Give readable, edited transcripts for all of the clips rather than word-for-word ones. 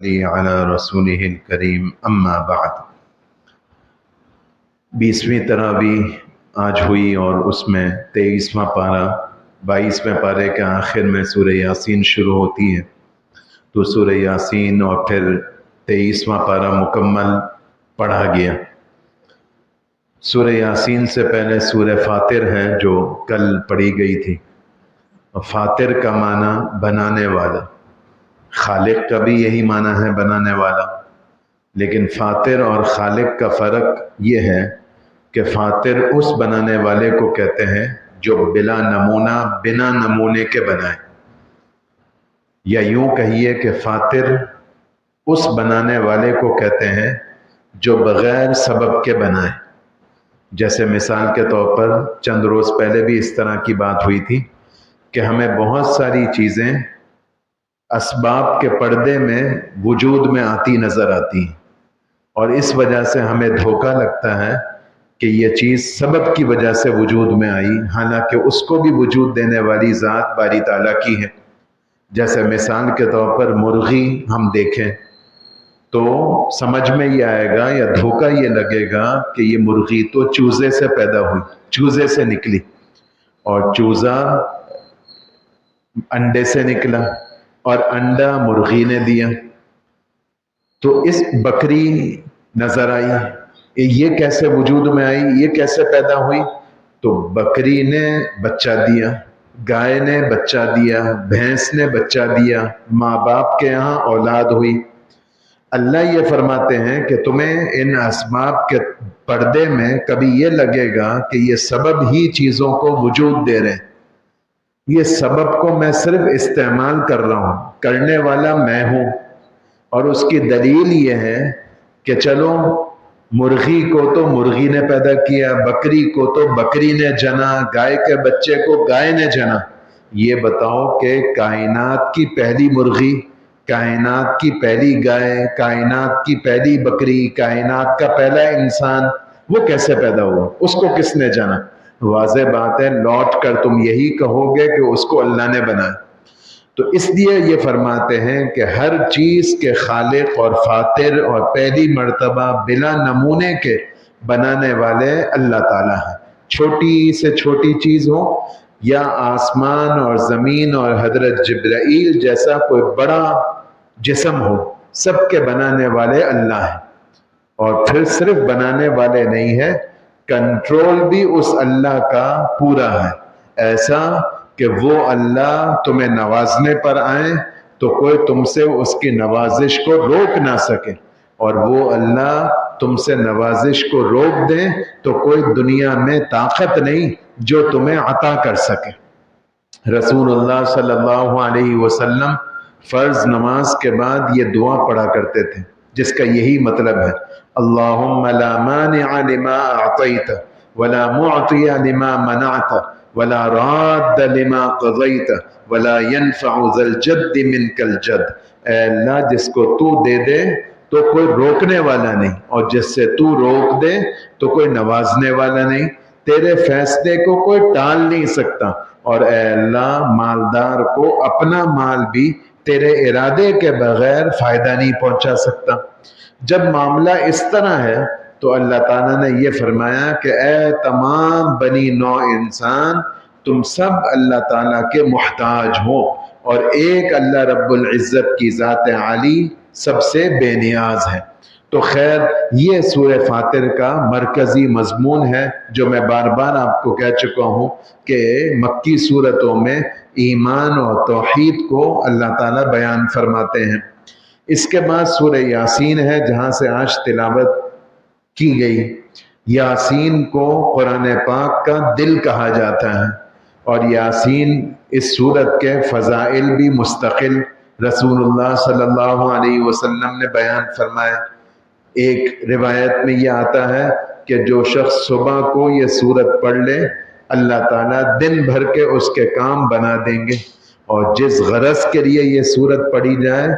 علی رسولہ الکریم اما بعد۔ 20ویں تراویح آج ہوئی اور اس میں 23واں پارہ 22ویں پارے کے آخر میں سورہ یاسین شروع ہوتی ہے، تو سورہ یاسین اور پھر 23واں پارہ مکمل پڑھا گیا۔ سورہ یاسین سے پہلے سورہ فاطر ہے جو کل پڑھی گئی تھی۔ فاطر کا معنی بنانے والا، خالق کا بھی یہی معنی ہے بنانے والا، لیکن فاطر اور خالق کا فرق یہ ہے کہ فاطر اس بنانے والے کو کہتے ہیں جو بلا نمونہ بنا نمونے کے بنائے، یا یوں کہیے کہ فاطر اس بنانے والے کو کہتے ہیں جو بغیر سبب کے بنائے۔ جیسے مثال کے طور پر چند روز پہلے بھی اس طرح کی بات ہوئی تھی کہ ہمیں بہت ساری چیزیں اسباب کے پردے میں وجود میں آتی نظر آتی ہیں، اور اس وجہ سے ہمیں دھوکہ لگتا ہے کہ یہ چیز سبب کی وجہ سے وجود میں آئی، حالانکہ اس کو بھی وجود دینے والی ذات باری تعالیٰ کی ہے۔ جیسے مثال کے طور پر مرغی ہم دیکھیں تو سمجھ میں یہ آئے گا یا دھوکہ یہ لگے گا کہ یہ مرغی تو چوزے سے پیدا ہوئی، چوزے سے نکلی، اور چوزا انڈے سے نکلا اور انڈا مرغی نے دیا، تو اس بکری نظر آئی، یہ کیسے وجود میں آئی، یہ کیسے پیدا ہوئی؟ تو بکری نے بچہ دیا، گائے نے بچہ دیا، بھینس نے بچہ دیا، ماں باپ کے یہاں اولاد ہوئی۔ اللہ یہ فرماتے ہیں کہ تمہیں ان اسباب کے پردے میں کبھی یہ لگے گا کہ یہ سبب ہی چیزوں کو وجود دے رہے ہیں، یہ سبب کو میں صرف استعمال کر رہا ہوں، کرنے والا میں ہوں۔ اور اس کی دلیل یہ ہے کہ چلو مرغی کو تو مرغی نے پیدا کیا، بکری کو تو بکری نے جنا، گائے کے بچے کو گائے نے جنا۔ یہ بتاؤ کہ کائنات کی پہلی مرغی، کائنات کی پہلی گائے، کائنات کی پہلی بکری، کائنات کا پہلا انسان وہ کیسے پیدا ہوا؟ اس کو کس نے جانا؟ واضح بات ہے، لوٹ کر تم یہی کہو گے کہ اس کو اللہ نے بنایا۔ تو اس لیے یہ فرماتے ہیں کہ ہر چیز کے خالق اور فاطر اور پہلی مرتبہ بلا نمونے کے بنانے والے اللہ تعالیٰ ہیں۔ چھوٹی سے چھوٹی چیز ہو یا آسمان اور زمین اور حضرت جبرائیل جیسا کوئی بڑا جسم ہو، سب کے بنانے والے اللہ ہیں۔ اور پھر صرف بنانے والے نہیں ہیں، کنٹرول بھی اس اللہ کا پورا ہے، ایسا کہ وہ اللہ تمہیں نوازنے پر آئیں تو کوئی تم سے اس کی نوازش کو روک نہ سکے، اور وہ اللہ تم سے نوازش کو روک دیں تو کوئی دنیا میں طاقت نہیں جو تمہیں عطا کر سکے۔ رسول اللہ صلی اللہ علیہ وسلم فرض نماز کے بعد یہ دعا پڑھا کرتے تھے، جس کا یہی مطلب ہے، اللہم لا مانع لما اعطیت ولا معطی لما منعت ولا راد لما قضیت ولا ينفع ذا الجد منک الجد۔ اے اللہ جس کو تو دے دے تو کوئی روکنے والا نہیں، اور جس سے تو روک دے تو کوئی نوازنے والا نہیں، تیرے فیصلے کو کوئی ٹال نہیں سکتا، اور اے اللہ مالدار کو اپنا مال بھی تیرے ارادے کے بغیر فائدہ نہیں پہنچا سکتا۔ جب معاملہ اس طرح ہے تو اللہ تعالیٰ نے یہ فرمایا کہ اے تمام بنی نوع انسان، تم سب اللہ تعالیٰ کے محتاج ہو، اور ایک اللہ رب العزت کی ذات عالی سب سے بے نیاز ہے۔ تو خیر یہ سورہ فاطر کا مرکزی مضمون ہے، جو میں بار بار آپ کو کہہ چکا ہوں کہ مکی صورتوں میں ایمان اور توحید کو اللہ تعالیٰ بیان فرماتے ہیں۔ اس کے بعد سورہ یاسین ہے جہاں سے آج تلاوت کی گئی۔ یاسین کو قرآن پاک کا دل کہا جاتا ہے، اور یاسین اس سورت کے فضائل بھی مستقل رسول اللہ صلی اللہ علیہ وسلم نے بیان فرمائے۔ ایک روایت میں یہ آتا ہے کہ جو شخص صبح کو یہ سورت پڑھ لے، اللہ تعالیٰ دن بھر کے اس کے کام بنا دیں گے، اور جس غرض کے لیے یہ سورت پڑھی جائے،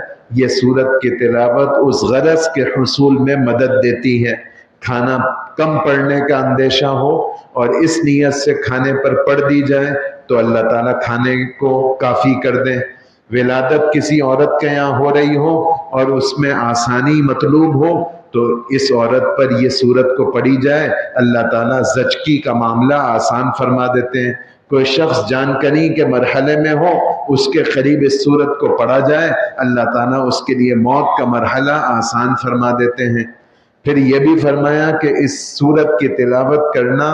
یہ سورت کی تلاوت اس غرض کے حصول میں مدد دیتی ہے۔ کھانا کم پڑنے کا اندیشہ ہو اور اس نیت سے کھانے پر پڑھ دی جائے تو اللہ تعالیٰ کھانے کو کافی کر دیں۔ ولادت کسی عورت کے یہاں ہو رہی ہو اور اس میں آسانی مطلوب ہو تو اس عورت پر یہ سورت کو پڑھی جائے، اللہ تعالیٰ زچگی کا معاملہ آسان فرما دیتے ہیں۔ کوئی شخص جان کنی کے مرحلے میں ہو، اس کے قریب اس سورت کو پڑھا جائے، اللہ تعالیٰ اس کے لیے موت کا مرحلہ آسان فرما دیتے ہیں۔ پھر یہ بھی فرمایا کہ اس سورت کی تلاوت کرنا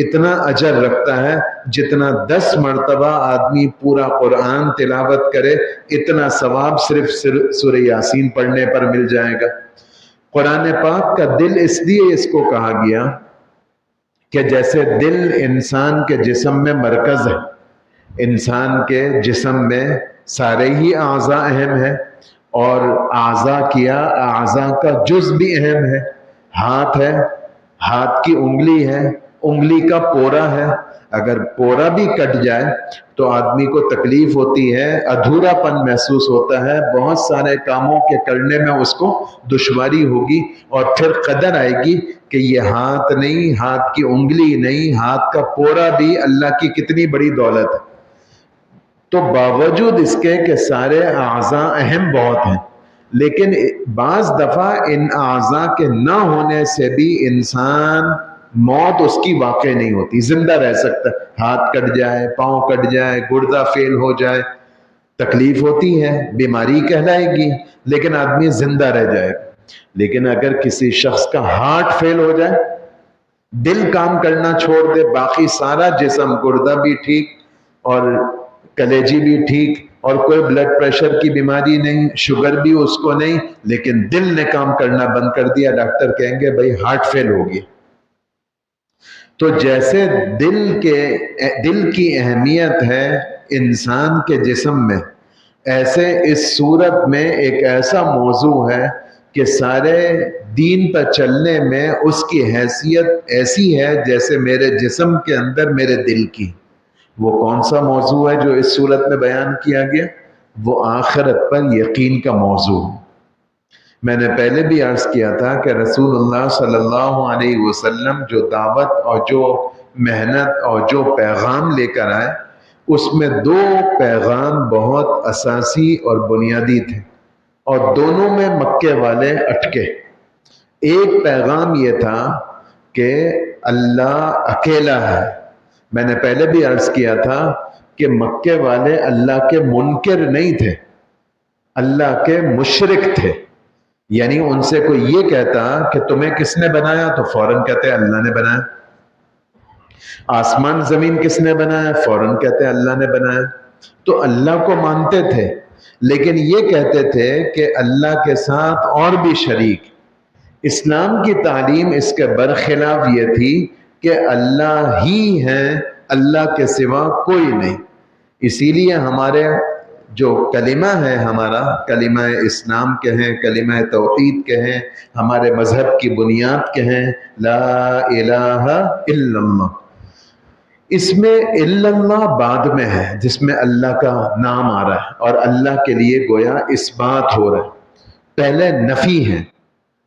اتنا اجر رکھتا ہے جتنا 10 مرتبہ آدمی پورا قرآن تلاوت کرے، اتنا ثواب صرف سورہ یاسین پڑھنے پر مل جائے گا۔ قرآن پاک کا دل اس لیے اس کو کہا گیا کہ جیسے دل انسان کے جسم میں مرکز ہے، انسان کے جسم میں سارے ہی اعضاء اہم ہیں، اور اعضاء کا جز بھی اہم ہے۔ ہاتھ ہے، ہاتھ کی انگلی ہے، انگلی کا پورا ہے، اگر پورا بھی کٹ جائے تو آدمی کو تکلیف ہوتی ہے، ادھورا پن محسوس ہوتا ہے، بہت سارے کاموں کے کرنے میں اس کو دشواری ہوگی، اور پھر قدر آئے گی کہ یہ ہاتھ نہیں، ہاتھ کی انگلی نہیں، ہاتھ کا پورا بھی اللہ کی کتنی بڑی دولت ہے۔ تو باوجود اس کے کہ سارے اعضاء اہم بہت ہیں، لیکن بعض دفعہ ان اعضاء کے نہ ہونے سے بھی انسان موت اس کی واقع نہیں ہوتی، زندہ رہ سکتا ہے۔ ہاتھ کٹ جائے، پاؤں کٹ جائے، گردہ فیل ہو جائے، تکلیف ہوتی ہے، بیماری کہلائے گی، لیکن آدمی زندہ رہ جائے گا۔ لیکن اگر کسی شخص کا ہارٹ فیل ہو جائے، دل کام کرنا چھوڑ دے، باقی سارا جسم، گردہ بھی ٹھیک اور کلیجی بھی ٹھیک، اور کوئی بلڈ پریشر کی بیماری نہیں، شوگر بھی اس کو نہیں، لیکن دل نے کام کرنا بند کر دیا، ڈاکٹر کہیں گے بھائی ہارٹ فیل ہو گیا۔ تو جیسے دل کی اہمیت ہے انسان کے جسم میں، ایسے اس صورت میں ایک ایسا موضوع ہے کہ سارے دین پر چلنے میں اس کی حیثیت ایسی ہے جیسے میرے جسم کے اندر میرے دل کی۔ وہ کون سا موضوع ہے جو اس صورت میں بیان کیا گیا؟ وہ آخرت پر یقین کا موضوع ہے۔ میں نے پہلے بھی عرض کیا تھا کہ رسول اللہ صلی اللہ علیہ وسلم جو دعوت اور جو محنت اور جو پیغام لے کر آئے، اس میں 2 پیغام بہت اساسی اور بنیادی تھے، اور دونوں میں مکے والے اٹکے۔ ایک پیغام یہ تھا کہ اللہ اکیلا ہے۔ میں نے پہلے بھی عرض کیا تھا کہ مکے والے اللہ کے منکر نہیں تھے، اللہ کے مشرک تھے۔ یعنی ان سے کوئی یہ کہتا کہ تمہیں کس نے بنایا تو فوراً کہتے اللہ نے بنایا۔ آسمان زمین کس نے بنایا؟ فوراً کہتے اللہ نے بنایا۔ تو اللہ کو مانتے تھے، لیکن یہ کہتے تھے کہ اللہ کے ساتھ اور بھی شریک۔ اسلام کی تعلیم اس کے برخلاف یہ تھی کہ اللہ ہی ہے، اللہ کے سوا کوئی نہیں۔ اسی لیے ہمارے جو کلمہ ہے، ہمارا کلمہ اسلام کے ہیں، کلمہ توحید کے ہیں، ہمارے مذہب کی بنیاد کے ہیں، لا الہ الا اللہ۔ اس میں الا اللہ بعد میں ہے، جس میں اللہ کا نام آ رہا ہے اور اللہ کے لیے گویا اس بات ہو رہا ہے۔ پہلے نفی ہے،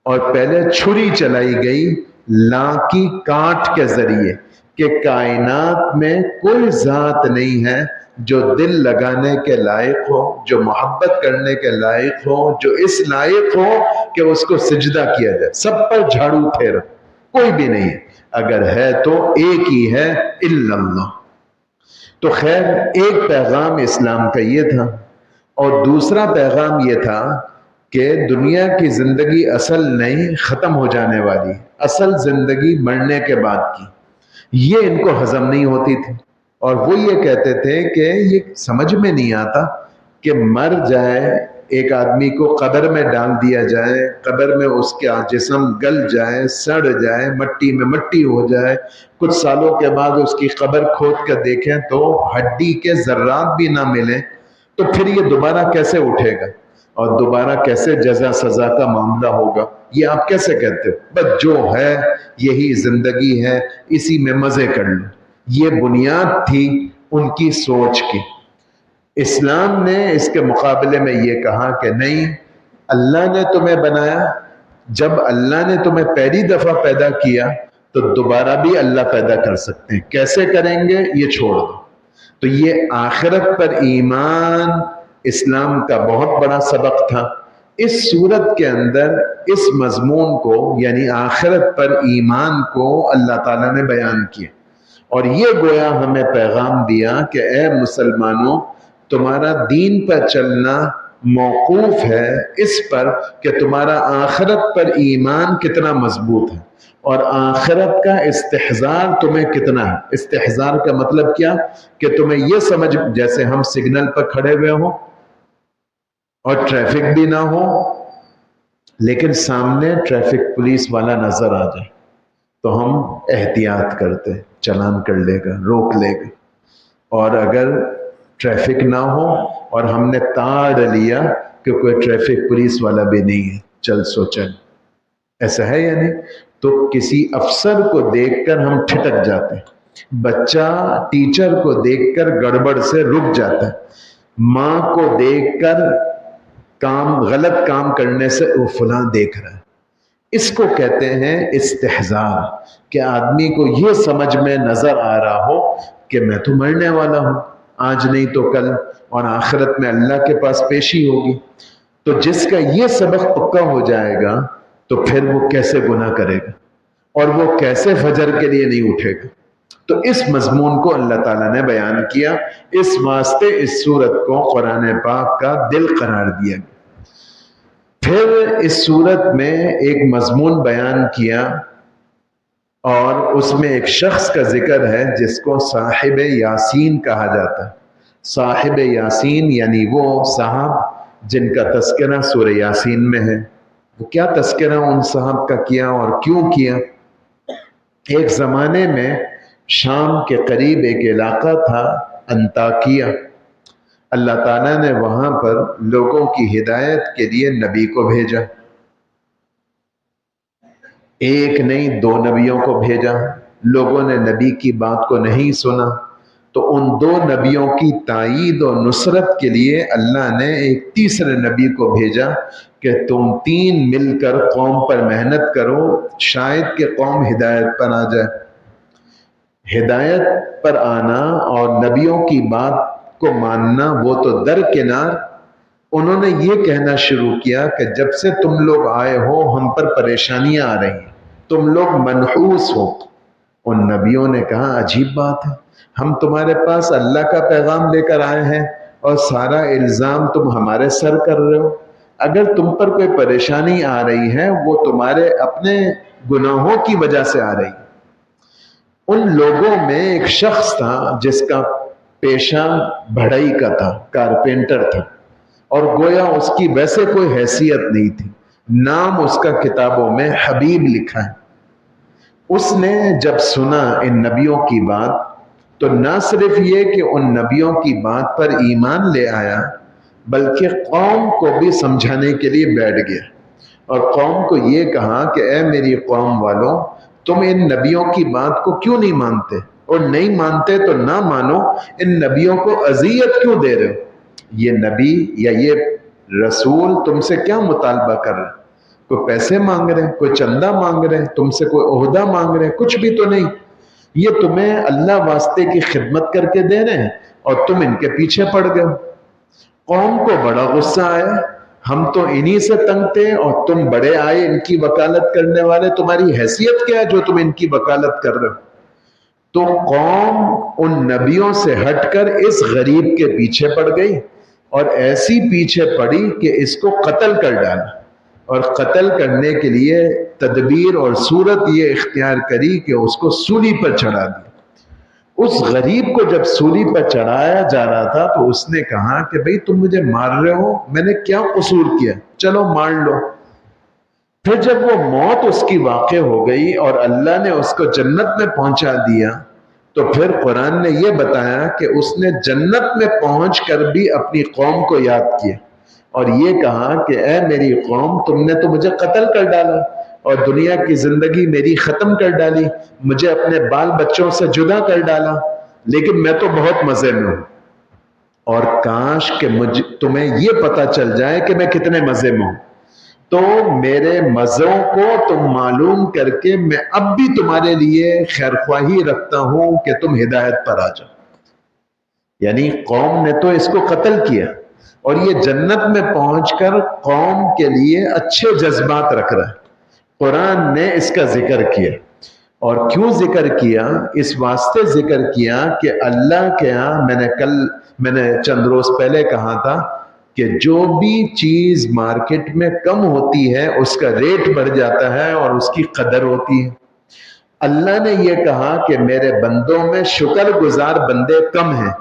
اور پہلے چھری چلائی گئی لا کی کاٹ کے ذریعے کہ کائنات میں کوئی ذات نہیں ہے جو دل لگانے کے لائق ہو، جو محبت کرنے کے لائق ہو، جو اس لائق ہو کہ اس کو سجدہ کیا جائے، سب پر جھاڑو پھیرو، کوئی بھی نہیں ہے۔ اگر ہے تو ایک ہی ہے، الا اللہ۔ تو خیر، ایک پیغام اسلام کا یہ تھا، اور دوسرا پیغام یہ تھا کہ دنیا کی زندگی اصل نہیں، ختم ہو جانے والی، اصل زندگی مرنے کے بعد کی۔ یہ ان کو ہضم نہیں ہوتی تھی، اور وہ یہ کہتے تھے کہ یہ سمجھ میں نہیں آتا کہ مر جائے ایک آدمی کو، قبر میں ڈال دیا جائے، قبر میں اس کا جسم گل جائے، سڑ جائے، مٹی میں مٹی ہو جائے، کچھ سالوں کے بعد اس کی قبر کھود کر دیکھیں تو ہڈی کے ذرات بھی نہ ملیں، تو پھر یہ دوبارہ کیسے اٹھے گا اور دوبارہ کیسے جزا سزا کا معاملہ ہوگا؟ یہ آپ کیسے کہتے ہو؟ بس جو ہے یہی زندگی ہے، اسی میں مزے کر لو۔ یہ بنیاد تھی ان کی سوچ کی۔ اسلام نے اس کے مقابلے میں یہ کہا کہ نہیں، اللہ نے تمہیں بنایا، جب اللہ نے تمہیں پہلی دفعہ پیدا کیا تو دوبارہ بھی اللہ پیدا کر سکتے ہیں، کیسے کریں گے یہ چھوڑ دو۔ تو یہ آخرت پر ایمان اسلام کا بہت بڑا سبق تھا۔ اس صورت کے اندر اس مضمون کو یعنی آخرت پر ایمان کو اللہ تعالیٰ نے بیان کیا، اور یہ گویا ہمیں پیغام دیا کہ اے مسلمانوں، تمہارا دین پر چلنا موقوف ہے اس پر کہ تمہارا آخرت پر ایمان کتنا مضبوط ہے اور آخرت کا استحضار تمہیں کتنا ہے۔ استحضار کا مطلب کیا؟ کہ تمہیں یہ سمجھ، جیسے ہم سگنل پر کھڑے ہوئے ہوں اور ٹریفک بھی نہ ہو، لیکن سامنے ٹریفک پولیس والا نظر آ جائے تو ہم احتیاط کرتے، چلان کر لے گا، روک لے گا، اور اگر ٹریفک نہ ہو اور ہم نے تاڑ لیا کہ کوئی ٹریفک پولیس والا بھی نہیں ہے، چل سو چل، ایسا ہے یا نہیں؟ تو کسی افسر کو دیکھ کر ہم ٹھٹک جاتے ہیں، بچہ ٹیچر کو دیکھ کر گڑبڑ سے رک جاتا ہے، ماں کو دیکھ کر غلط کام کرنے سے وہ فلاں دیکھ رہا ہے۔ اس کو کہتے ہیں استحضار، کہ آدمی کو یہ سمجھ میں نظر آ رہا ہو کہ میں تو مرنے والا ہوں، آج نہیں تو کل، اور آخرت میں اللہ کے پاس پیشی ہوگی۔ تو جس کا یہ سبق پکا ہو جائے گا تو پھر وہ کیسے گناہ کرے گا اور وہ کیسے فجر کے لیے نہیں اٹھے گا۔ تو اس مضمون کو اللہ تعالیٰ نے بیان کیا، اس واسطے اس سورت کو قرآن پاک کا دل قرار دیا گیا۔ پھر اس سورت میں ایک مضمون بیان کیا، اور اس میں ایک شخص کا ذکر ہے جس کو صاحب یاسین کہا جاتا ہے۔ صاحب یاسین یعنی وہ صاحب جن کا تذکرہ سورہ یاسین میں ہے۔ وہ کیا تذکرہ ان صاحب کا کیا اور کیوں کیا؟ ایک زمانے میں شام کے قریب ایک علاقہ تھا انطاکیہ، اللہ تعالیٰ نے وہاں پر لوگوں کی ہدایت کے لیے نبی کو بھیجا، ایک نہیں 2 نبیوں کو بھیجا۔ لوگوں نے نبی کی بات کو نہیں سنا، تو ان 2 نبیوں کی تائید و نصرت کے لیے اللہ نے ایک تیسرے نبی کو بھیجا کہ تم 3 مل کر قوم پر محنت کرو، شاید کہ قوم ہدایت پر آ جائے۔ ہدایت پر آنا اور نبیوں کی بات کو ماننا وہ تو درکنار، انہوں نے یہ کہنا شروع کیا کہ جب سے تم لوگ آئے ہو ہم پر پریشانیاں آ رہی ہیں، تم لوگ منحوس ہو۔ ان نبیوں نے کہا عجیب بات ہے، ہم تمہارے پاس اللہ کا پیغام لے کر آئے ہیں اور سارا الزام تم ہمارے سر کر رہے ہو۔ اگر تم پر کوئی پریشانی آ رہی ہے وہ تمہارے اپنے گناہوں کی وجہ سے آ رہی ہے۔ ان لوگوں میں ایک شخص تھا جس کا پیشہ بڑھئی کا تھا، کارپینٹر تھا، اور گویا اس کی ویسے کوئی حیثیت نہیں تھی، نام اس کا کتابوں میں حبیب لکھا ہے۔ اس نے جب سنا ان نبیوں کی بات تو نہ صرف یہ کہ ان نبیوں کی بات پر ایمان لے آیا، بلکہ قوم کو بھی سمجھانے کے لیے بیٹھ گیا، اور قوم کو یہ کہا کہ اے میری قوم والوں، تم ان نبیوں کی بات کو کیوں نہیں مانتے؟ اور نہیں مانتے تو نہ مانو، ان نبیوں کو اذیت کیوں دے رہے ہو؟ یہ نبی یا یہ رسول تم سے کیا مطالبہ کر رہے؟ کوئی پیسے مانگ رہے ہیں، کوئی چندہ مانگ رہے ہیں، تم سے کوئی عہدہ مانگ رہے ہیں؟ کچھ بھی تو نہیں، یہ تمہیں اللہ واسطے کی خدمت کر کے دے رہے ہیں اور تم ان کے پیچھے پڑ گئے۔ قوم کو بڑا غصہ آیا، ہم تو انہی سے تنگ تھے اور تم بڑے آئے ان کی وکالت کرنے والے، تمہاری حیثیت کیا ہے جو تم ان کی وکالت کر رہے ہو؟ تو قوم ان نبیوں سے ہٹ کر اس غریب کے پیچھے پڑ گئی، اور ایسی پیچھے پڑی کہ اس کو قتل کر ڈالا، اور قتل کرنے کے لیے تدبیر اور صورت یہ اختیار کری کہ اس کو سولی پر چڑھا دیا۔ اس غریب کو جب سولی پر چڑھایا جا رہا تھا تو اس نے کہا کہ بھئی تم مجھے مار رہے ہو، میں نے کیا قصور کیا؟ چلو مار لو۔ پھر جب وہ موت اس کی واقع ہو گئی اور اللہ نے اس کو جنت میں پہنچا دیا، تو پھر قرآن نے یہ بتایا کہ اس نے جنت میں پہنچ کر بھی اپنی قوم کو یاد کیا اور یہ کہا کہ اے میری قوم، تم نے تو مجھے قتل کر ڈالا اور دنیا کی زندگی میری ختم کر ڈالی، مجھے اپنے بال بچوں سے جدا کر ڈالا، لیکن میں تو بہت مزے میں ہوں، اور کاش کہ تمہیں یہ پتا چل جائے کہ میں کتنے مزے میں ہوں، تو میرے مزوں کو تم معلوم کر کے میں اب بھی تمہارے لیے خیرخواہی رکھتا ہوں کہ تم ہدایت پر آ جاؤ۔ یعنی قوم نے تو اس کو قتل کیا، اور یہ جنت میں پہنچ کر قوم کے لیے اچھے جذبات رکھ رہا ہے۔ قرآن نے اس کا ذکر کیا، اور کیوں ذکر کیا؟ اس واسطے ذکر کیا کہ اللہ کے ہاں میں نے چند روز پہلے کہا تھا کہ جو بھی چیز مارکیٹ میں کم ہوتی ہے اس کا ریٹ بڑھ جاتا ہے اور اس کی قدر ہوتی ہے۔ اللہ نے یہ کہا کہ میرے بندوں میں شکر گزار بندے کم ہیں،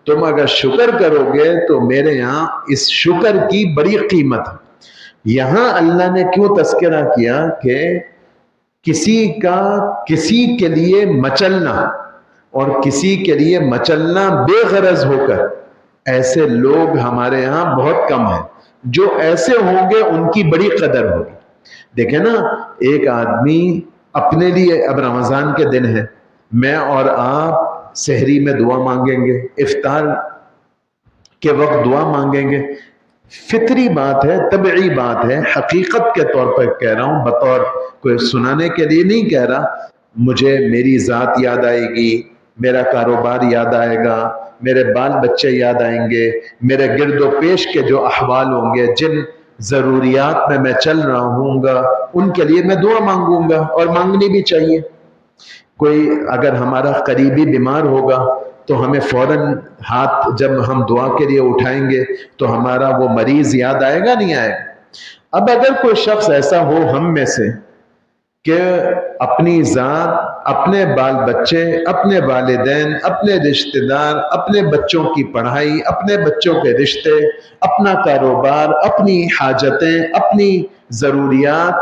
تم اگر شکر کرو گے تو میرے یہاں اس شکر کی بڑی قیمت ہے۔ یہاں اللہ نے کیوں تذکرہ کیا کہ کسی کے لیے مچلنا، اور کسی کے لیے مچلنا بے غرض ہو کر، ایسے لوگ ہمارے یہاں بہت کم ہیں۔ جو ایسے ہوں گے ان کی بڑی قدر ہوگی۔ دیکھیں نا، ایک آدمی اپنے لیے، اب رمضان کے دن ہے، میں اور آپ سحری میں دعا مانگیں گے، افطار کے وقت دعا مانگیں گے، فطری بات ہے، طبعی بات ہے، حقیقت کے طور پر کہہ رہا ہوں، بطور کوئی سنانے کے لیے نہیں کہہ رہا۔ مجھے میری ذات یاد آئے گی، میرا کاروبار یاد آئے گا، میرے بال بچے یاد آئیں گے، میرے گرد و پیش کے جو احوال ہوں گے، جن ضروریات میں چل رہا ہوں گا، ان کے لیے میں دعا مانگوں گا، اور مانگنی بھی چاہیے۔ کوئی اگر ہمارا قریبی بیمار ہوگا تو ہمیں فوراً ہاتھ جب ہم دعا کے لیے اٹھائیں گے تو ہمارا وہ مریض یاد آئے گا نہیں آئے گا؟ اب اگر کوئی شخص ایسا ہو ہم میں سے کہ اپنی ذات، اپنے بال بچے، اپنے والدین، اپنے رشتہ دار، اپنے بچوں کی پڑھائی، اپنے بچوں کے رشتے، اپنا کاروبار، اپنی حاجتیں، اپنی ضروریات،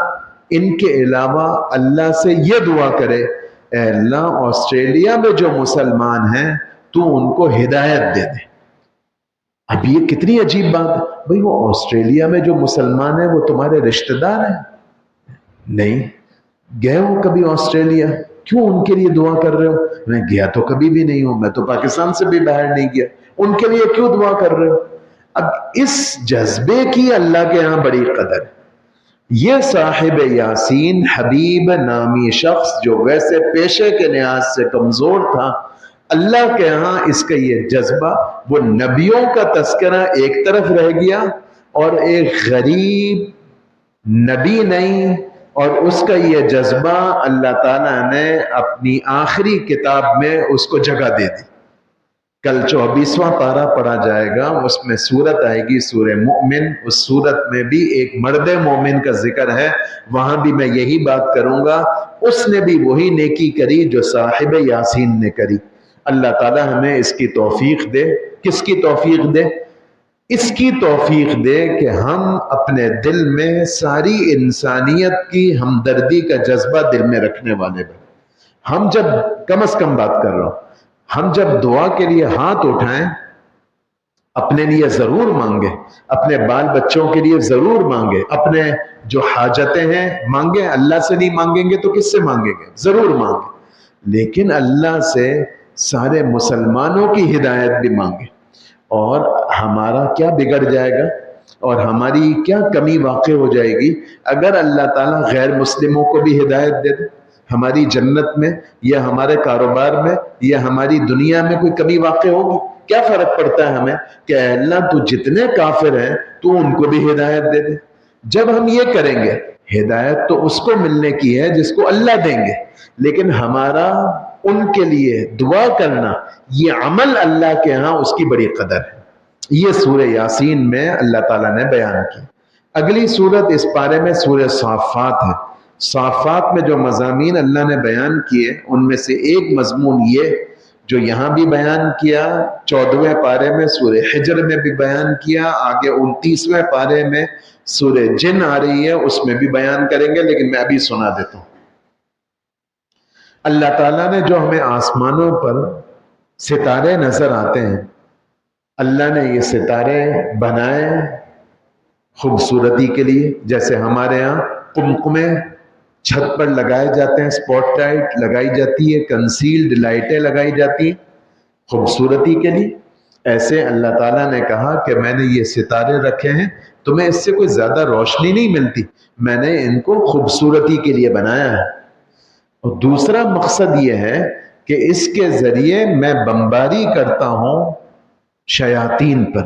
ان کے علاوہ اللہ سے یہ دعا کرے، اے اللہ آسٹریلیا میں جو مسلمان ہیں تو ان کو ہدایت دے دے۔ اب یہ کتنی عجیب بات ہے بھئی، وہ آسٹریلیا میں جو مسلمان ہیں وہ تمہارے رشتہ دار ہیں؟ نہیں گئے ہو کبھی آسٹریلیا، کیوں ان کے لیے دعا کر رہے ہو؟ میں گیا تو کبھی بھی نہیں ہوں، میں تو پاکستان سے بھی باہر نہیں گیا، ان کے لیے کیوں دعا کر رہے ہو؟ اب اس جذبے کی اللہ کے ہاں بڑی قدر ہے۔ یہ صاحب یاسین حبیب نامی شخص جو ویسے پیشے کے لحاظ سے کمزور تھا، اللہ کے ہاں اس کا یہ جذبہ، وہ نبیوں کا تذکرہ ایک طرف رہ گیا، اور ایک غریب نبی نہیں، اور اس کا یہ جذبہ اللہ تعالیٰ نے اپنی آخری کتاب میں اس کو جگہ دے دی۔ کل 24واں پارہ پڑھا جائے گا، اس میں سورت آئے گی سورہ مومن، اس سورت میں بھی ایک مرد مومن کا ذکر ہے، وہاں بھی میں یہی بات کروں گا۔ اس نے بھی وہی نیکی کری جو صاحب یاسین نے کری۔ اللہ تعالی ہمیں اس کی توفیق دے۔ کس کی توفیق دے؟ اس کی توفیق دے کہ ہم اپنے دل میں ساری انسانیت کی ہمدردی کا جذبہ دل میں رکھنے والے بنے۔ ہم جب، کم از کم بات کر رہا ہوں، ہم جب دعا کے لیے ہاتھ اٹھائیں، اپنے لیے ضرور مانگیں، اپنے بال بچوں کے لیے ضرور مانگیں، اپنے جو حاجتیں ہیں مانگیں۔ اللہ سے نہیں مانگیں گے تو کس سے مانگیں گے؟ ضرور مانگیں، لیکن اللہ سے سارے مسلمانوں کی ہدایت بھی مانگیں۔ اور ہمارا کیا بگڑ جائے گا اور ہماری کیا کمی واقع ہو جائے گی اگر اللہ تعالیٰ غیر مسلموں کو بھی ہدایت دے دے؟ ہماری جنت میں یا ہمارے کاروبار میں یا ہماری دنیا میں کوئی کمی واقع ہوگی؟ کیا فرق پڑتا ہے ہمیں کہ اے اللہ تو جتنے کافر ہیں تو ان کو بھی ہدایت دے دے۔ جب ہم یہ کریں گے، ہدایت تو اس کو ملنے کی ہے جس کو اللہ دیں گے، لیکن ہمارا ان کے لیے دعا کرنا، یہ عمل اللہ کے ہاں اس کی بڑی قدر ہے۔ یہ سورہ یاسین میں اللہ تعالیٰ نے بیان کی۔ اگلی سورت اس پارے میں سورہ صافات ہے۔ صافات میں جو مضامین اللہ نے بیان کیے ان میں سے ایک مضمون یہ جو یہاں بھی بیان کیا، 14ویں پارے میں سورہ حجر میں بھی بیان کیا، آگے 29ویں پارے میں سورہ جن آ رہی ہے اس میں بھی بیان کریں گے، لیکن میں ابھی سنا دیتا ہوں۔ اللہ تعالیٰ نے جو ہمیں آسمانوں پر ستارے نظر آتے ہیں، اللہ نے یہ ستارے بنائے خوبصورتی کے لیے، جیسے ہمارے ہاں قمقمے چھت پر لگائے جاتے ہیں، سپاٹ لائٹ لگائی جاتی ہے، کنسیلڈ لائٹیں لگائی جاتی ہیں خوبصورتی کے لیے، ایسے اللہ تعالیٰ نے کہا کہ میں نے یہ ستارے رکھے ہیں، تمہیں اس سے کوئی زیادہ روشنی نہیں ملتی، میں نے ان کو خوبصورتی کے لیے بنایا ہے۔ اور دوسرا مقصد یہ ہے کہ اس کے ذریعے میں بمباری کرتا ہوں شیاطین پر،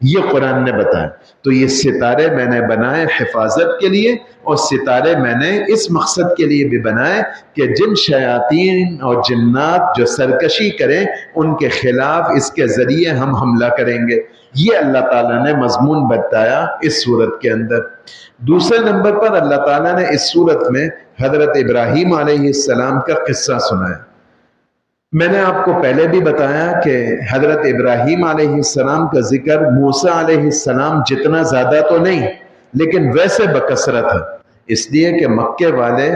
یہ قرآن نے بتایا. تو یہ ستارے میں نے بنائے حفاظت کے لیے، اور ستارے میں نے اس مقصد کے لیے بھی بنائے کہ جن شیاطین اور جنات جو سرکشی کریں ان کے خلاف اس کے ذریعے ہم حملہ کریں گے. یہ اللہ تعالیٰ نے مضمون بتایا اس صورت کے اندر. دوسرے نمبر پر اللہ تعالیٰ نے اس صورت میں حضرت ابراہیم علیہ السلام کا قصہ سنایا. میں نے آپ کو پہلے بھی بتایا کہ حضرت ابراہیم علیہ السلام کا ذکر موسیٰ علیہ السلام جتنا زیادہ تو نہیں، لیکن ویسے بکثرت ہے، اس لیے کہ مکے والے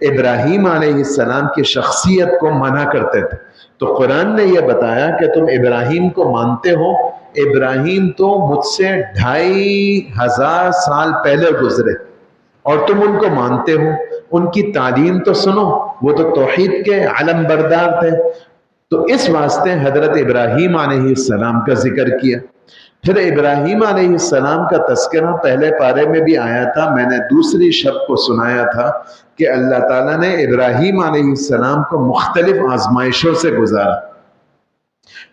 ابراہیم علیہ السلام کی شخصیت کو مانا کرتے تھے. تو قرآن نے یہ بتایا کہ تم ابراہیم کو مانتے ہو. ابراہیم تو مجھ سے 2500 سال پہلے گزرے اور تم ان کو مانتے ہو. ان کی تعلیم تو سنو، وہ تو توحید کے علم بردار تھے. تو اس واسطے حضرت ابراہیم علیہ السلام کا ذکر کیا. پھر ابراہیم علیہ السلام کا تذکرہ پہلے پارے میں بھی آیا تھا. میں نے دوسری شب کو سنایا تھا کہ اللہ تعالیٰ نے ابراہیم علیہ السلام کو مختلف آزمائشوں سے گزارا.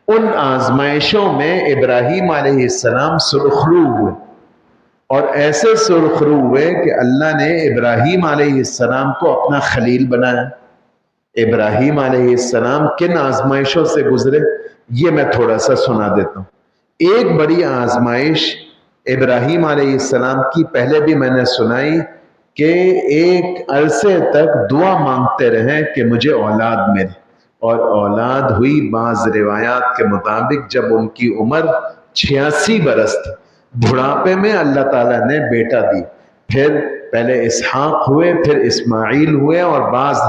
ان آزمائشوں میں ابراہیم علیہ السلام سرخرو ہوئے، اور ایسے سرخرو ہوئے کہ اللہ نے ابراہیم علیہ السلام کو اپنا خلیل بنایا. ابراہیم علیہ السلام کن آزمائشوں سے گزرے یہ میں تھوڑا سا سنا دیتا ہوں. ایک بڑی آزمائش ابراہیم علیہ السلام کی پہلے بھی میں نے سنائی کہ ایک عرصے تک دعا مانگتے رہے کہ مجھے اولاد ملے، اور اولاد ہوئی. بعض روایات کے مطابق جب ان کی عمر 86 برس تھی، بڑھاپے میں اللہ تعالیٰ نے بیٹا دی. پھر پہلے اسحاق ہوئے، پھر اسماعیل ہوئے، اور بعض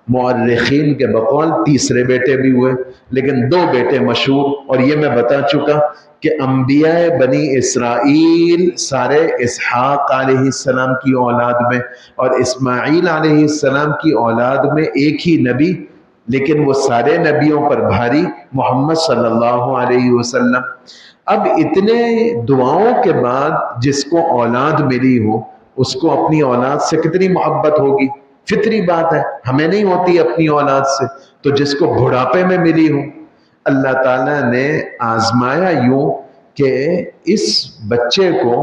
مورخین کے بقول تیسرے بیٹے بھی ہوئے، لیکن 2 بیٹے مشہور. اور یہ میں بتا چکا کہ انبیاء بنی اسرائیل سارے اسحاق علیہ السلام کی اولاد میں اور اسماعیل علیہ السلام کی اولاد میں ایک ہی نبی، لیکن وہ سارے نبیوں پر بھاری، محمد صلی اللہ علیہ وسلم. اب اتنے دعاؤں کے بعد جس کو اولاد ملی ہو اس کو اپنی اولاد سے کتنی محبت ہوگی. فطری بات ہے، ہمیں نہیں ہوتی اپنی اولاد سے. تو جس کو بڑھاپے میں ملی ہو، اللہ تعالیٰ نے آزمایا یوں کہ اس بچے کو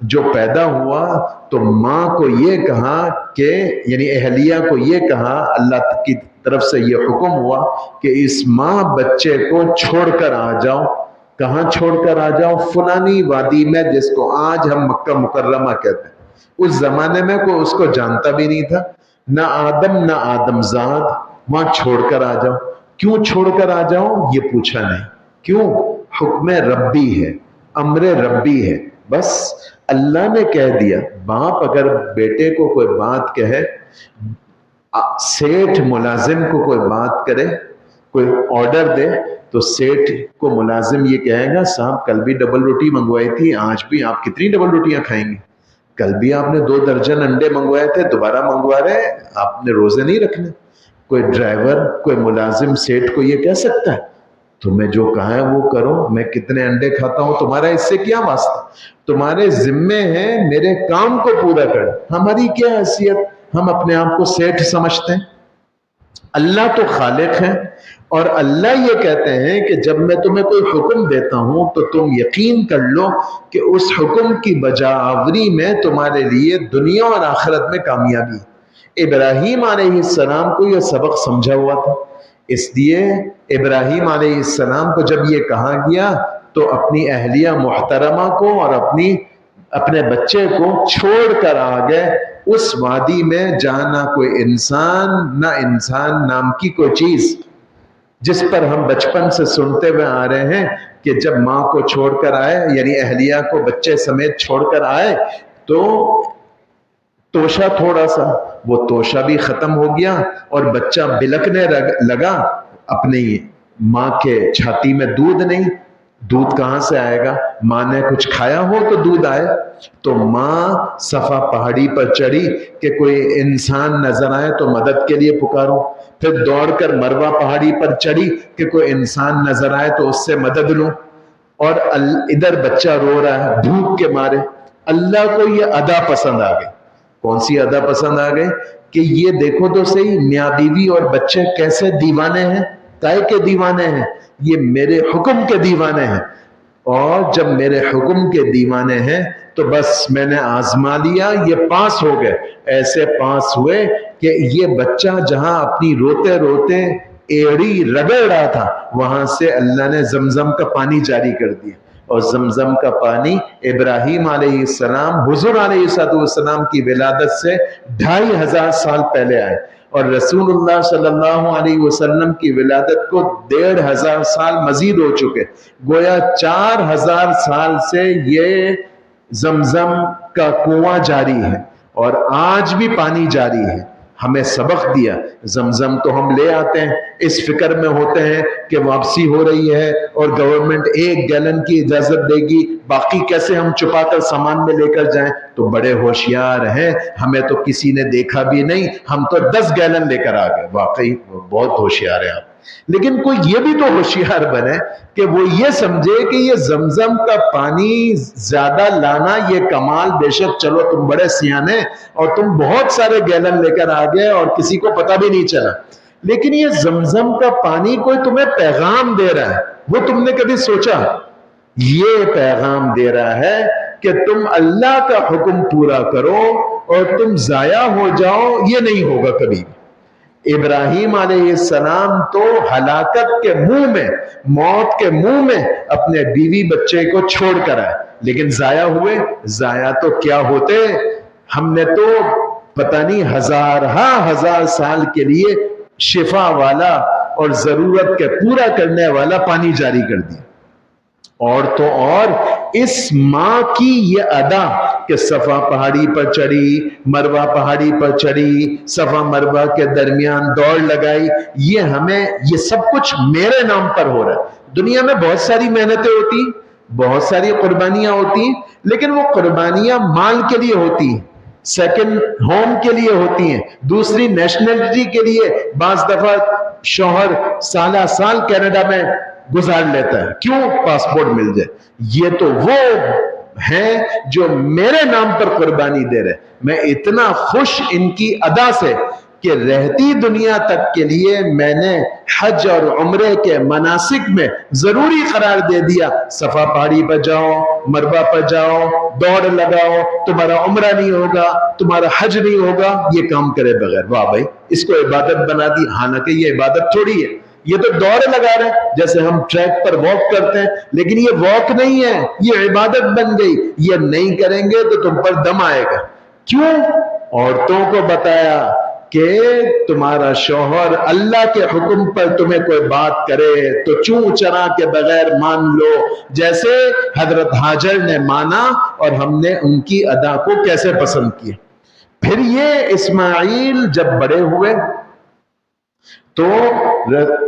جو پیدا ہوا تو ماں کو یہ کہا کہ یعنی اہلیہ کو یہ کہا، اللہ کی طرف سے یہ حکم ہوا کہ اس ماں بچے کو چھوڑ کر آ جاؤ. کہاں چھوڑ کر آ جاؤ؟ فلانی وادی میں، جس کو آج ہم مکہ مکرمہ کہتے ہیں. اس زمانے میں کوئی اس کو جانتا بھی نہیں تھا، نہ آدم نہ آدم زاد. وہاں چھوڑ کر آ جاؤ. کیوں چھوڑ کر آ جاؤ یہ پوچھا نہیں. کیوں؟ حکم ربی ہے، امر ربی ہے. بس اللہ نے کہہ دیا. باپ اگر بیٹے کو کوئی بات کہے، سیٹھ ملازم کو کوئی بات کرے، کوئی آرڈر دے، تو سیٹھ کو ملازم یہ کہے گا صاحب کل بھی ڈبل روٹی منگوائی تھی، آج بھی آپ کتنی ڈبل روٹیاں کھائیں گے؟ کل بھی آپ نے 2 درجن انڈے منگوائے تھے، دوبارہ منگوا رہے ہیں، آپ نے روزے نہیں رکھنے. کوئی ڈرائیور، کوئی ملازم سیٹھ کو یہ کہہ سکتا ہے تمہیں جو کہا ہے وہ کرو، میں کتنے انڈے کھاتا ہوں تمہارا اس سے کیا واسطہ؟ تمہارے ذمے ہیں میرے کام کو پورا کر. ہماری کیا حیثیت؟ ہم اپنے آپ کو سیٹھ سمجھتے ہیں. اللہ تو خالق ہے، اور اللہ یہ کہتے ہیں کہ جب میں تمہیں کوئی حکم دیتا ہوں تو تم یقین کر لو کہ اس حکم کی بجا آوری میں تمہارے لیے دنیا اور آخرت میں کامیابی. ابراہیم علیہ السلام کو یہ سبق سمجھا ہوا تھا، اس لیے ابراہیم علیہ السلام کو جب یہ کہا گیا تو اپنی اہلیہ محترمہ کو اور اپنے بچے کو چھوڑ کر آ گئے اس وادی میں جہاں نہ کوئی انسان، نہ انسان نام کی کوئی چیز، جس پر ہم بچپن سے سنتے ہوئے آ رہے ہیں کہ جب ماں کو چھوڑ کر آئے، یعنی اہلیہ کو بچے سمیت چھوڑ کر آئے، تو توشہ تھوڑا سا، وہ توشہ بھی ختم ہو گیا اور بچہ بلکنے لگا. اپنی ماں کے چھاتی میں دودھ نہیں، دودھ کہاں سے آئے گا؟ ماں نے کچھ کھایا ہو تو دودھ آئے. تو ماں صفا پہاڑی پر چڑھی کہ کوئی انسان نظر آئے تو مدد کے لیے پکارو. پھر دوڑ کر مروہ پہاڑی پر چڑھی کہ کوئی انسان نظر آئے تو اس سے مدد لوں. اور ادھر بچہ رو رہا ہے بھوک کے مارے. اللہ کو یہ ادا پسند آ گئی. کون سی ادا پسند آ گئی؟ کہ یہ دیکھو تو صحیح، میاں بیوی اور بچے کیسے دیوانے ہیں. کائے کے دیوانے ہیں؟ یہ میرے حکم کے دیوانے ہیں. اور جب میرے حکم کے دیوانے ہیں تو بس میں نے آزما لیا، یہ پاس ہو گئے۔ ایسے پاس ہوئے کہ یہ بچہ جہاں اپنی روتے روتے ایڑی رگڑ رہا تھا، وہاں سے اللہ نے زمزم کا پانی جاری کر دیا، اور زمزم کا پانی ابراہیم علیہ السلام حضور علیہ السلام کی ولادت سے 2500 سال پہلے آئے، اور رسول اللہ صلی اللہ علیہ وسلم کی ولادت کو 1500 سال مزید ہو چکے، گویا 4000 سال سے یہ زمزم کا کنواں جاری ہے، اور آج بھی پانی جاری ہے۔ ہمیں سبق دیا، زمزم تو ہم لے آتے ہیں، اس فکر میں ہوتے ہیں کہ واپسی ہو رہی ہے اور گورنمنٹ 1 گیلن کی اجازت دے گی، باقی کیسے ہم چھپا کر سامان میں لے کر جائیں۔ تو بڑے ہوشیار ہیں، ہمیں تو کسی نے دیکھا بھی نہیں، ہم تو 10 گیلن لے کر آ گئے۔ واقعی بہت ہوشیار ہیں آپ۔ لیکن کوئی یہ بھی تو ہوشیار بنے کہ وہ یہ سمجھے کہ یہ زمزم کا پانی زیادہ لانا یہ کمال، بے شک چلو تم بڑے سیانے اور تم بہت سارے گیلن لے کر آ گئے اور کسی کو پتہ بھی نہیں چلا، لیکن یہ زمزم کا پانی کوئی تمہیں پیغام دے رہا ہے، وہ تم نے کبھی سوچا؟ یہ پیغام دے رہا ہے کہ تم اللہ کا حکم پورا کرو اور تم ضائع ہو جاؤ، یہ نہیں ہوگا کبھی۔ ابراہیم علیہ السلام تو ہلاکت کے منہ میں، موت کے منہ میں اپنے بیوی بچے کو چھوڑ کر آئے، لیکن ضائع ہوئے؟ ضائع تو کیا ہوتے، ہم نے تو پتہ نہیں ہزار سال کے لیے شفا والا اور ضرورت کے پورا کرنے والا پانی جاری کر دیا۔ اور تو اور اس ماں کی یہ ادا کہ صفا پہاڑی پر چڑھی، مروہ پہاڑی پر چڑھی، صفا مروہ کے درمیان دوڑ لگائی، یہ سب کچھ میرے نام پر ہو رہا ہے۔ دنیا میں بہت ساری محنتیں ہوتی، بہت ساری قربانیاں ہوتی، لیکن وہ قربانیاں مال کے لیے ہوتی ہیں، سیکنڈ ہوم کے لیے ہوتی ہیں، دوسری نیشنلٹی کے لیے۔ بعض دفعہ شوہر سالہ سال کینیڈا میں گزار لیتا ہے، کیوں؟ پاسپورٹ مل جائے۔ یہ تو وہ ہیں جو میرے نام پر قربانی دے رہے۔ میں اتنا خوش ان کی ادا سے کہ رہتی دنیا تک کے لیے میں نے حج اور عمرے کے مناسک میں ضروری قرار دے دیا، صفا پہاڑی پر جاؤ، مروہ پر جاؤ، دوڑ لگاؤ، تمہارا عمرہ نہیں ہوگا، تمہارا حج نہیں ہوگا یہ کام کرے بغیر۔ واہ بھائی، اس کو عبادت بنا دی، حالانکہ یہ عبادت تھوڑی ہے، یہ تو دوڑ لگا رہے ہیں، جیسے ہم ٹریک پر واک کرتے ہیں، لیکن یہ واک نہیں ہے، یہ عبادت بن گئی۔ یہ نہیں کریں گے تو تم پر دم آئے گا۔ کیوں؟ عورتوں کو بتایا کہ تمہارا شوہر اللہ کے حکم پر تمہیں کوئی بات کرے تو چوں چرا کے بغیر مان لو، جیسے حضرت ہاجر نے مانا اور ہم نے ان کی ادا کو کیسے پسند کیا۔ پھر یہ اسماعیل جب بڑے ہوئے تو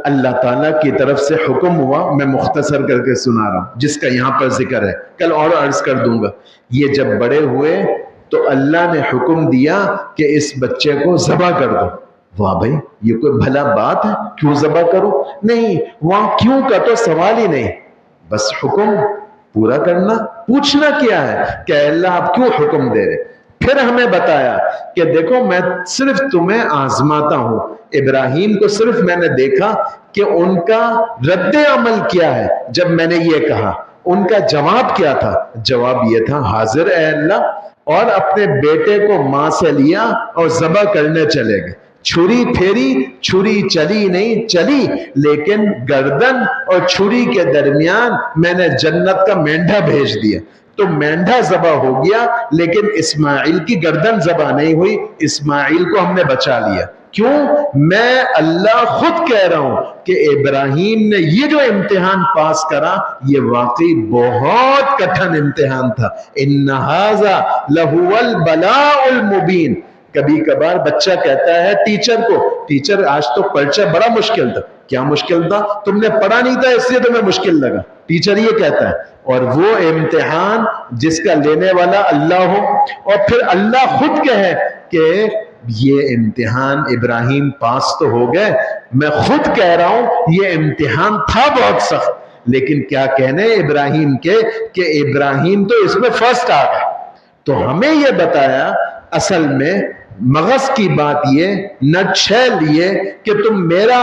اللہ تعالیٰ کی طرف سے حکم ہوا، میں مختصر کر کے سنا رہا ہوں جس کا یہاں پر ذکر ہے، کل اور عرض کر دوں گا۔ یہ جب بڑے ہوئے تو اللہ نے حکم دیا کہ اس بچے کو ذبح کر دو۔ واہ بھائی، یہ کوئی بھلا بات ہے؟ کیوں ذبح کرو؟ نہیں، وہاں کیوں کا تو سوال ہی نہیں، بس حکم پورا کرنا۔ پوچھنا کیا ہے کہ اللہ آپ کیوں حکم دے رہے؟ پھر ہمیں بتایا کہ دیکھو میں صرف تمہیں آزماتا ہوں۔ ابراہیم کو صرف میں نے دیکھا کہ ان کا رد عمل کیا ہے جب میں نے یہ کہا، ان کا جواب کیا تھا؟ جواب یہ تھا، حاضر اے اللہ، اور اپنے بیٹے کو ماں سے لیا اور ذبح کرنے چلے گئے۔ چھری پھیری، چھری چلی نہیں چلی، لیکن گردن اور چھری کے درمیان میں نے جنت کا مینڈھا بھیج دیا، تو مینڈھا ذبح ہو گیا، لیکن اسماعیل کی گردن ذبح نہیں ہوئی، اسماعیل کو ہم نے بچا لیا۔ کیوں؟ میں اللہ خود کہہ رہا ہوں کہ ابراہیم نے یہ جو امتحان پاس کرا یہ واقعی بہت کٹھن امتحان تھا۔ ان ھذا لہو البلاء المبین۔ کبھی کبھار بچہ کہتا ہے ٹیچر کو، ٹیچر آج تو پرچہ بڑا مشکل تھا۔ کیا مشکل تھا؟ تم نے پڑھا نہیں تھا اس لیے تمہیں مشکل لگا، ٹیچر یہ کہتا ہے۔ اور وہ امتحان جس کا لینے والا اللہ ہو، اور پھر اللہ خود کہے کہ یہ امتحان ابراہیم پاس تو ہو گئے، میں خود کہہ رہا ہوں یہ امتحان تھا بہت سخت، لیکن کیا کہنے ابراہیم کے کہ ابراہیم تو اس میں فرسٹ آ گئے۔ تو ہمیں یہ بتایا اصل میں مغز کی بات یہ، نٹ شیل یہ کہ تم میرا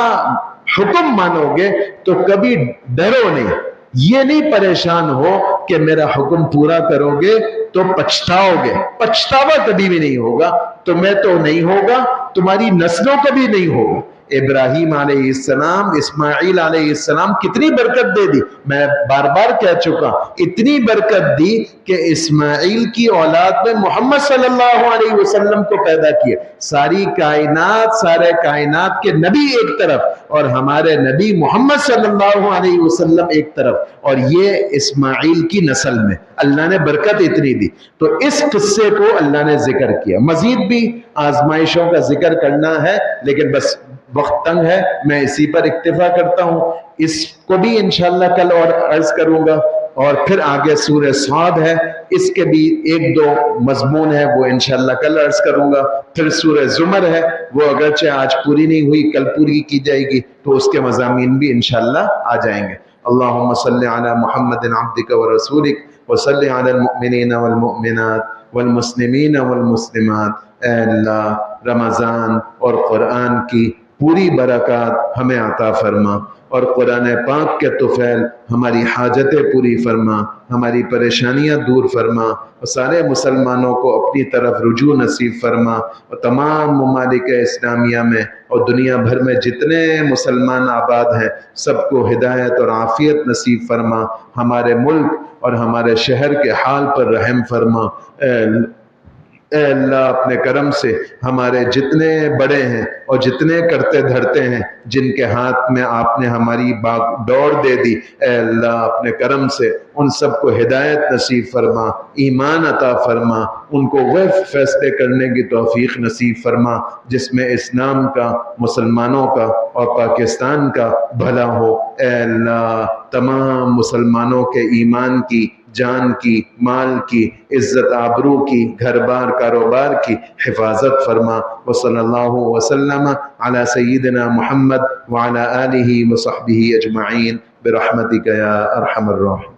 حکم مانو گے تو کبھی ڈرو نہیں، یہ نہیں پریشان ہو کہ میرا حکم پورا کرو گے تو پچھتاؤ گے، پچھتاوا کبھی بھی نہیں ہوگا، تمہیں تو نہیں ہوگا، تمہاری نسلوں کا بھی نہیں ہوگا۔ ابراہیم علیہ السلام، اسماعیل علیہ السلام کتنی برکت دے دی، میں بار بار کہہ چکا، اتنی برکت دی کہ اسماعیل کی اولاد میں محمد صلی اللہ علیہ وسلم کو پیدا کیا۔ ساری کائنات، سارے کائنات کے نبی ایک طرف اور ہمارے نبی محمد صلی اللہ علیہ وسلم ایک طرف، اور یہ اسماعیل کی نسل میں اللہ نے برکت اتنی دی۔ تو اس قصے کو اللہ نے ذکر کیا۔ مزید بھی آزمائشوں کا ذکر کرنا ہے لیکن بس وقت تنگ ہے، میں اسی پر اکتفا کرتا ہوں۔ اس کو بھی انشاءاللہ کل اور عرض کروں گا، اور پھر آگے سورہ صاد ہے، اس کے بھی ایک دو مضمون ہے، وہ انشاءاللہ کل عرض کروں گا۔ پھر سورہ زمر ہے، وہ اگرچہ آج پوری نہیں ہوئی، کل پوری کی جائے گی، تو اس کے مضامین بھی انشاءاللہ آ جائیں گے۔ اللہم صلی علی محمد عبدک ورسولک وصلی علی المؤمنین والمؤمنات والمسلمین والمسلمات۔ اے اللہ، رمضان اور قرآن کی پوری برکات ہمیں عطا فرما، اور قرآن پاک کے طفیل ہماری حاجتیں پوری فرما، ہماری پریشانیاں دور فرما، اور سارے مسلمانوں کو اپنی طرف رجوع نصیب فرما، اور تمام ممالک اسلامیہ میں اور دنیا بھر میں جتنے مسلمان آباد ہیں سب کو ہدایت اور عافیت نصیب فرما، ہمارے ملک اور ہمارے شہر کے حال پر رحم فرما۔ اے اللہ، اپنے کرم سے ہمارے جتنے بڑے ہیں اور جتنے کرتے دھرتے ہیں، جن کے ہاتھ میں آپ نے ہماری ڈور دے دی، اے اللہ اپنے کرم سے ان سب کو ہدایت نصیب فرما، ایمان عطا فرما، ان کو وہ فیصلے کرنے کی توفیق نصیب فرما جس میں اسلام کا، مسلمانوں کا اور پاکستان کا بھلا ہو۔ اے اللہ، تمام مسلمانوں کے ایمان کی، جان کی، مال کی، عزت آبرو کی، گھر بار کاروبار کی حفاظت فرما۔ وصلی اللہ وسلم علی سیدنا محمد وعلی آلہ وصحبہ اجمعین برحمتک یا ارحم الراحمین۔